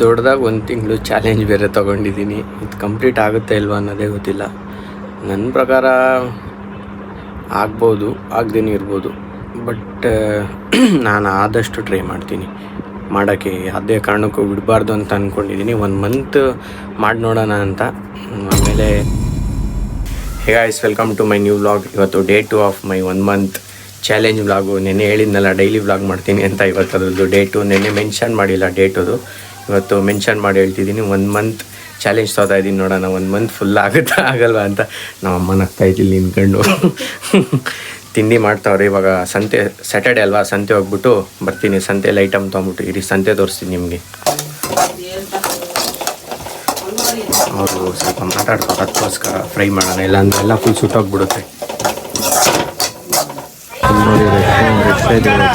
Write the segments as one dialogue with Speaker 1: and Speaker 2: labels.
Speaker 1: ದೊಡ್ಡದಾಗಿ 1 ತಿಂಗಳು ಚಾಲೆಂಜ್ ಬೇರೆ ತೊಗೊಂಡಿದ್ದೀನಿ. ಇದು ಕಂಪ್ಲೀಟ್ ಆಗುತ್ತೆ ಇಲ್ವಾ ಅನ್ನೋದೇ ಗೊತ್ತಿಲ್ಲ. ನನ್ನ ಪ್ರಕಾರ ಆಗ್ಬೋದು, ಆಗದೇನೂ ಇರ್ಬೋದು. ಬಟ್ ನಾನು ಆದಷ್ಟು ಟ್ರೈ ಮಾಡ್ತೀನಿ ಮಾಡೋಕ್ಕೆ. ಯಾವುದೇ ಕಾರಣಕ್ಕೂ ಬಿಡಬಾರ್ದು ಅಂತ ಅಂದ್ಕೊಂಡಿದ್ದೀನಿ. 1 ಮಂತ್ ಮಾಡಿ ನೋಡೋಣ ಅಂತ. ಆಮೇಲೆ hey guys, welcome to my new vlog. ಇವತ್ತು day 2 of my 1 month challenge vlog. ನೆನ್ನೆ ಹೇಳಿದ್ನಲ್ಲ ಡೈಲಿ ವ್ಲಾಗ್ ಮಾಡ್ತೀನಿ ಅಂತ. ಇವತ್ತು ಅದ್ರದ್ದು ಡೇ 2 ನೆನ್ನೆ ಮೆನ್ಷನ್ ಮಾಡಿಲ್ಲ ಡೇಟದು, ಇವತ್ತು ಮೆನ್ಷನ್ ಮಾಡಿ ಹೇಳ್ತಿದ್ದೀನಿ. 1 ಮಂತ್ ಚಾಲೆಂಜ್ ತೊಗೊತಾ ಇದ್ದೀನಿ. ನೋಡೋಣ 1 ಮಂತ್ ಫುಲ್ ಆಗುತ್ತಾ ಆಗಲ್ವಾ ಅಂತ. ನಮ್ಮ ಅಮ್ಮನ ಆಗ್ತಾಯಿದ್ದಿಲ್ಲ ನಿಂತ್ಕೊಂಡು ತಿಂಡಿ ಮಾಡ್ತಾವ್ರೆ. ಇವಾಗ ಸಂತೆ ಸ್ಯಾಟರ್ಡೆ ಅಲ್ವಾ, ಸಂತೆ ಹೋಗ್ಬಿಟ್ಟು ಬರ್ತೀನಿ. ಸಂತೆಯಲ್ಲಿ ಐಟಮ್ ತೊಗೊಂಬಿಟ್ಟು ಇರಿ, ಸಂತೆ ತೋರಿಸ್ತೀನಿ ನಿಮಗೆ. ಅವರು ಸ್ವಲ್ಪ ಮಾತಾಡ್ತಾರೆ, ಅದಕ್ಕೋಸ್ಕರ ಫ್ರೈ ಮಾಡೋಣ, ಇಲ್ಲ ಅಂದ್ರೆ ಎಲ್ಲ ಫುಲ್ ಸುಟ್ಟೋಗ್ಬಿಡುತ್ತೆ. ನೋಡಿ ರೆಡ್ ಸೈಡ್ ನೋಡಿ,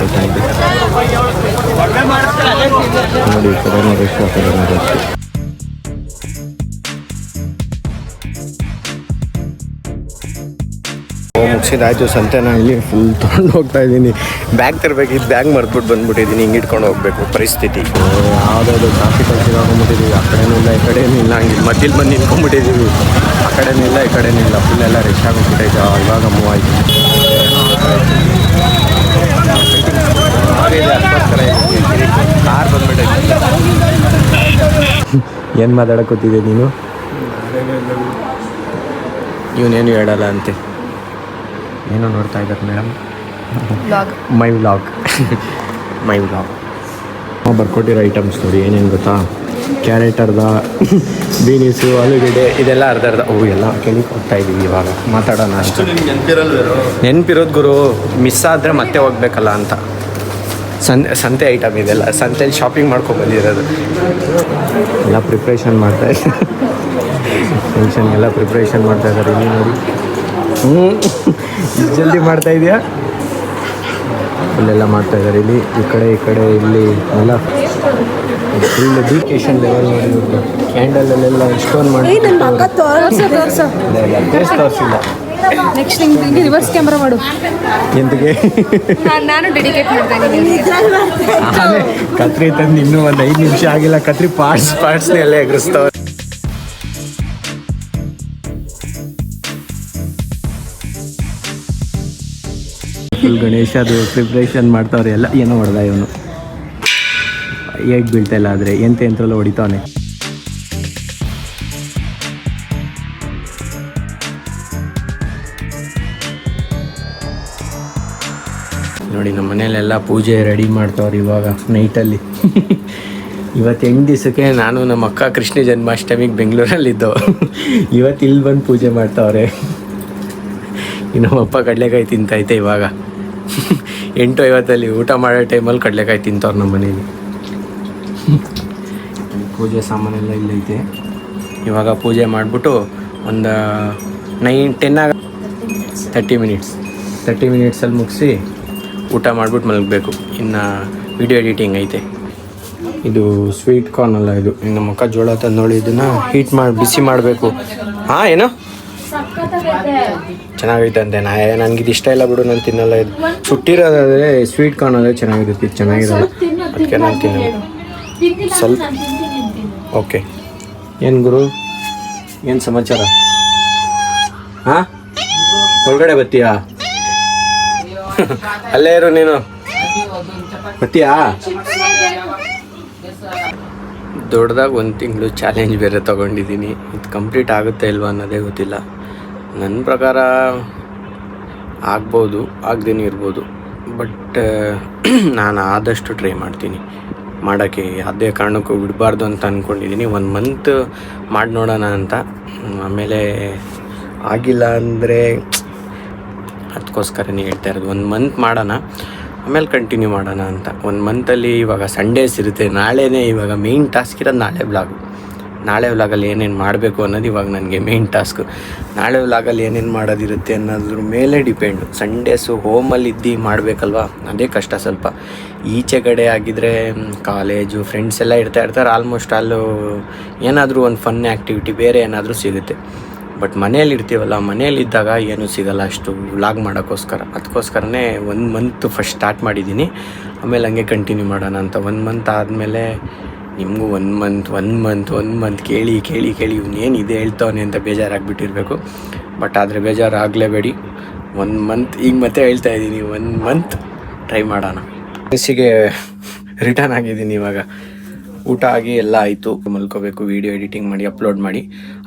Speaker 1: ಈ ಕಡೆನೂ ರೆಸ್ಟ್, ಆ ಕಡೆನೂ ರೆಸ್ಟ್. ಮುಗಿಸಿದಾಯ್ತು ಸಂತೆನ. ಇಲ್ಲಿ ಫುಲ್ ತೊಗೊಂಡು ಹೋಗ್ತಾ ಇದ್ದೀನಿ. ಬ್ಯಾಗ್ ತರಬೇಕಿದ್ದು ಬ್ಯಾಗ್ ಮರ್ತ್ಬಿಟ್ಟು ಬಂದ್ಬಿಟ್ಟಿದ್ದೀನಿ. ಹಿಂಗೆ ಇಟ್ಕೊಂಡು ಹೋಗ್ಬೇಕು ಪರಿಸ್ಥಿತಿ. ಯಾವುದಾದ್ರು ಟ್ರಾಫಿಕಲ್ಲಿ ಸಿಗಾಕೊಂಡ್ಬಿಟ್ಟಿದ್ದೀವಿ. ಆ ಕಡೆನೂ ಇಲ್ಲ, ಈ ಕಡೆನೂ ಇಲ್ಲ. ಹಂಗೆ ಮಧ್ಯದಲ್ಲಿ ಬಂದು ನಿಂತ್ಕೊಂಡ್ಬಿಟ್ಟಿದ್ದೀವಿ. ಆ ಕಡೆನೂ ಇಲ್ಲ, ಈ ಕಡೆನೂ ಇಲ್ಲ. ಫುಲ್ ಎಲ್ಲ ರೆಸ್ಟ್ ಆಗೋಗ್ಬಿಟ್ಟೈತೆ. ಇವಾಗ ಮೂವ್ ಆಯಿತು. ಕಾರ್ ಬಂದ್ಬಿಟ್ಟೈತೆ. ಏನು ಮಾತಾಡೋಕ್ಕೋತಿದ್ದೆ ನೀನು? ಇವನೇನು ಹೇಳಲ್ಲ ಅಂತೆ. ಏನೋ ನೋಡ್ತಾ ಇದ್ದಾರೆ ಮೇಡಮ್. ಮೈ ವ್ಲಾಗ್ ಬರ್ಕೊಟ್ಟಿರೋ ಐಟಮ್ಸ್ ನೋಡಿ ಏನೇನು ಗೊತ್ತಾ. ಕ್ಯಾರೆಟ್ ಅರ್ಧ, ಬೀನೀಸು, ಆಲೂಗಡ್ಡೆ, ಇದೆಲ್ಲ ಅರ್ಧ ಎಲ್ಲ ಕೆಳಗೆ ಹೋಗ್ತಾ ಇದ್ದೀವಿ. ಇವಾಗ ಮಾತಾಡೋಣ ಅಂತ. ನೆನಪಿರೋದು ಗುರು, ಮಿಸ್ ಆದರೆ ಮತ್ತೆ ಹೋಗ್ಬೇಕಲ್ಲ ಅಂತ. ಸಂತೆ ಐಟಮ್ ಇದೆಲ್ಲ. ಸಂತೆಯಲ್ಲಿ ಶಾಪಿಂಗ್ ಮಾಡ್ಕೊಂಡ್ಬಂದಿರೋದು. ಎಲ್ಲ ಪ್ರಿಪ್ರೇಷನ್ ಮಾಡ್ತಾಯಿದ್ದಾರೆ. ಫಂಕ್ಷನ್ಗೆಲ್ಲ ಪ್ರಿಪ್ರೇಷನ್ ಮಾಡ್ತಾಯಿದ್ದಾರೆ. ಇಲ್ಲಿ ನೋಡಿ, ಜಲ್ದಿ ಮಾಡ್ತಾ ಇದೆಯಾ? ಇಲ್ಲೆಲ್ಲ ಮಾಡ್ತಾಯಿದ್ದಾರೆ. ಇಲ್ಲಿ ಈ ಕಡೆ ಇಲ್ಲಿ ಎಲ್ಲ ಫುಲ್ ಎಜುಕೇಷನ್ ಲೆವೆಲ್ ನೋಡಿ. ಇವ್ರದ್ದು ಕ್ಯಾಂಡಲಲ್ಲೆಲ್ಲ ಸ್ಟೋನ್ ಮಾಡಿ ತೋರಿಸಿಲ್ಲ.
Speaker 2: ನೆಕ್ಸ್ಟ್ ಹಿಂಗೆ ರಿವರ್ಸ್ ಕ್ಯಾಮ್ರಾ ಮಾಡು.
Speaker 1: ಎಂತಕ್ಕೆ?
Speaker 2: ನಾನು ಡೆಡಿಕೇಟ್ ಮಾಡ್ತಾ ಇದ್ದೀನಿ.
Speaker 1: ಕತ್ರಿ ತಂದು ಇನ್ನೂ ಒಂದು 5 ನಿಮಿಷ ಆಗಿಲ್ಲ. ಕತ್ರಿ ಪಾರ್ಟ್ಸ್ನೆಲ್ಲ ಎಗರಿಸ್ತವ್ರೆ. ಫುಲ್ ಗಣೇಶದು ಪ್ರಿಪ್ರೇಷನ್ ಮಾಡ್ತಾವ್ರೆ ಎಲ್ಲ. ಏನೋ ಹೊಡೆದ ಇವನು, ಏಟ್ ಬೀಳ್ತಾ ಇಲ್ಲ. ಆದರೆ ಎಂತೆಲ್ಲ ಹೊಡಿತಾವನೆ. ನೋಡಿ, ನಮ್ಮ ಮನೇಲೆಲ್ಲ ಪೂಜೆ ರೆಡಿ ಮಾಡ್ತಾವ್ರೆ ಇವಾಗ ನೈಟಲ್ಲಿ. ಇವತ್ತು 8 ದಿವಸಕ್ಕೆ ನಾನು ನಮ್ಮ ಅಕ್ಕ ಕೃಷ್ಣ ಜನ್ಮಾಷ್ಟಮಿಗೆ ಬೆಂಗಳೂರಲ್ಲಿದ್ದೋ. ಇವತ್ತು ಇಲ್ಲಿ ಬಂದು ಪೂಜೆ ಮಾಡ್ತಾವ್ರೆ. ನಮ್ಮಪ್ಪ ಕಡಲೆಕಾಯಿ ತಿಂತೈತೆ ಇವಾಗ. 8:50 ಊಟ ಮಾಡೋ ಟೈಮಲ್ಲಿ ಕಡಲೆಕಾಯಿ ತಿಂತವ್ರು ನಮ್ಮ ಮನೇಲಿ. ಪೂಜೆ ಸಾಮಾನೆಲ್ಲ ಇಲ್ಲೈತೆ. ಇವಾಗ ಪೂಜೆ ಮಾಡಿಬಿಟ್ಟು ಒಂದು 30 ಮಿನಿಟ್ಸಲ್ಲಿ ಮುಗಿಸಿ ಊಟ ಮಾಡಿಬಿಟ್ಟು ಮಲಗಬೇಕು. ಇನ್ನು ವಿಡಿಯೋ ಎಡಿಟಿಂಗ್ ಐತೆ. ಇದು ಸ್ವೀಟ್ ಕಾರ್ನ್ ಅಲ್ಲ, ಇದು ನಮ್ಮ ಅಕ್ಕ ಜೋಳ ತಂದು ನೋಡಿ. ಇದನ್ನು ಹೀಟ್ ಮಾಡಿ ಬಿಸಿ ಮಾಡಬೇಕು. ಹಾಂ, ಏನೋ ಚೆನ್ನಾಗೈತೆ ಅಂತೆ. ನನಗಿದು ಇಷ್ಟ ಇಲ್ಲ ಬಿಡು, ನಾನು ತಿನ್ನಲ್ಲ. ಇದು ಸುಟ್ಟಿರೋದಾದರೆ ಸ್ವೀಟ್ ಕಾರ್ನ್ ಆದರೆ ಚೆನ್ನಾಗಿರುತ್ತೆ. ಇದು ಚೆನ್ನಾಗಿರೋದು, ಅದಕ್ಕೆ ನಾನು ತಿನ್ನಲ್ಲ. ಸ್ವಲ್ಪ ಓಕೆ. ಏನು ಗುರು, ಏನು ಸಮಾಚಾರ? ಹಾಂ, ಒಳಗಡೆ ಬರ್ತೀಯಾ? ಅಲ್ಲೇ ಇರು ನೀನು, ಬರ್ತೀಯಾ? ದೊಡ್ಡದಾಗಿ 1 ತಿಂಗಳು ಚಾಲೆಂಜ್ ಬೇರೆ ತೊಗೊಂಡಿದ್ದೀನಿ. ಇದು ಕಂಪ್ಲೀಟ್ ಆಗುತ್ತೆ ಇಲ್ವಾ ಅನ್ನೋದೇ ಗೊತ್ತಿಲ್ಲ. ನನ್ನ ಪ್ರಕಾರ ಆಗ್ಬೋದು, ಆಗದೇನೂ ಇರ್ಬೋದು. ಬಟ್ ನಾನು ಆದಷ್ಟು ಟ್ರೈ ಮಾಡ್ತೀನಿ ಮಾಡೋಕ್ಕೆ. ಯಾವುದೇ ಕಾರಣಕ್ಕೂ ಬಿಡಬಾರ್ದು ಅಂತ ಅಂದ್ಕೊಂಡಿದ್ದೀನಿ. 1 ಮಂತ್ ಮಾಡಿ ನೋಡೋಣ ಅಂತ. ಆಮೇಲೆ ಆಗಿಲ್ಲ ಅಂದರೆ ಅದಕ್ಕೋಸ್ಕರನೇ ಹೇಳ್ತಾ ಇರೋದು. 1 ಮಂತ್ ಮಾಡೋಣ, ಆಮೇಲೆ ಕಂಟಿನ್ಯೂ ಮಾಡೋಣ ಅಂತ. 1 ಮಂತಲ್ಲಿ ಇವಾಗ ಸಂಡೇಸ್ ಇರುತ್ತೆ. ನಾಳೆನೇ ಇವಾಗ ಮೇಯ್ನ್ ಟಾಸ್ಕ್ ಇರೋದು ನಾಳೆ ವ್ಲಾಗಲ್ಲಿ ಏನೇನು ಮಾಡಬೇಕು ಅನ್ನೋದು ಇವಾಗ ನನಗೆ ಮೇಯ್ನ್ ಟಾಸ್ಕು. ನಾಳೆ ವ್ಲಾಗಲ್ಲಿ ಏನೇನು ಮಾಡೋದಿರುತ್ತೆ ಅನ್ನೋದ್ರ ಮೇಲೆ ಡಿಪೆಂಡು. ಸಂಡೇಸು ಹೋಮಲ್ಲಿ ಇದ್ದು ಮಾಡಬೇಕಲ್ವ, ಅದೇ ಕಷ್ಟ ಸ್ವಲ್ಪ. ಈಚೆ ಕಡೆ ಆಗಿದ್ದರೆ ಕಾಲೇಜು ಫ್ರೆಂಡ್ಸ್ ಎಲ್ಲ ಇರ್ತಾರೆ. ಆಲ್ಮೋಸ್ಟ್ ಅಲ್ಲೂ ಏನಾದರೂ ಒಂದು ಫನ್ ಆ್ಯಕ್ಟಿವಿಟಿ ಬೇರೆ ಏನಾದರೂ ಸಿಗುತ್ತೆ. ಬಟ್ ಮನೇಲಿ ಇರ್ತೀವಲ್ಲ, ಮನೇಲಿದ್ದಾಗ ಏನೂ ಸಿಗಲ್ಲ ಅಷ್ಟು ವ್ಲಾಗ್ ಮಾಡೋಕ್ಕೋಸ್ಕರ. ಅದಕ್ಕೋಸ್ಕರನೇ 1 ಮಂತ್ ಫಸ್ಟ್ ಸ್ಟಾರ್ಟ್ ಮಾಡಿದ್ದೀನಿ. ಆಮೇಲೆ ಹಂಗೆ ಕಂಟಿನ್ಯೂ ಮಾಡೋಣ ಅಂತ. 1 ಮಂತ್ ಆದಮೇಲೆ ನಿಮಗೂ 1 ಮಂತ್ ಕೇಳಿ ಇವನೇನು ಇದೆ ಹೇಳ್ತಾವನೆ ಅಂತ ಬೇಜಾರಾಗ್ಬಿಟ್ಟಿರಬೇಕು. ಬಟ್ ಆದರೆ ಬೇಜಾರಾಗಲೇಬೇಡಿ. 1 ಮಂತ್ ಈಗ ಮತ್ತೆ ಹೇಳ್ತಾ ಇದ್ದೀನಿ, 1 ಮಂತ್ ಟ್ರೈ ಮಾಡೋಣ. ಗೆ ರಿಟರ್ನ್ ಆಗಿದ್ದೀನಿ. ಇವಾಗ ಊಟ ಆಗಿ ಎಲ್ಲ ಆಯಿತು, ಮಲ್ಕೋಬೇಕು, ವೀಡಿಯೋ ಎಡಿಟಿಂಗ್ ಮಾಡಿ ಅಪ್ಲೋಡ್ ಮಾಡಿ.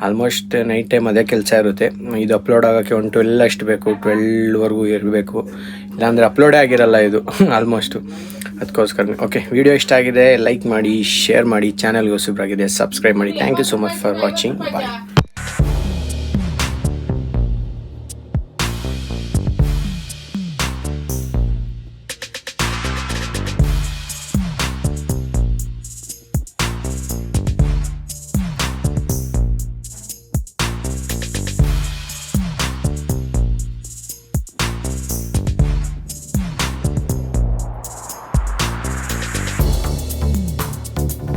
Speaker 1: ಆಲ್ಮೋಸ್ಟ್ ನೈಟ್ ಟೈಮ್ ಅದೇ ಕೆಲಸ ಇರುತ್ತೆ. ಇದು ಅಪ್ಲೋಡ್ ಆಗೋಕ್ಕೆ 12 ಅಷ್ಟು ಬೇಕು, 12ವರೆಗೂ ಇರಬೇಕು, ಇಲ್ಲಾಂದರೆ ಅಪ್ಲೋಡೇ ಆಗಿರಲ್ಲ ಇದು ಆಲ್ಮೋಸ್ಟು. ಅದಕ್ಕೋಸ್ಕರ ಓಕೆ, ವಿಡಿಯೋ ಇಷ್ಟ ಆಗಿದೆ ಲೈಕ್ ಮಾಡಿ, ಶೇರ್ ಮಾಡಿ, ಚಾನಲ್ಗೆ ಹೊಸಬ್ರಾಗಿದೆ ಸಬ್ಸ್ಕ್ರೈಬ್ ಮಾಡಿ. Thank you so much for watching. Bye.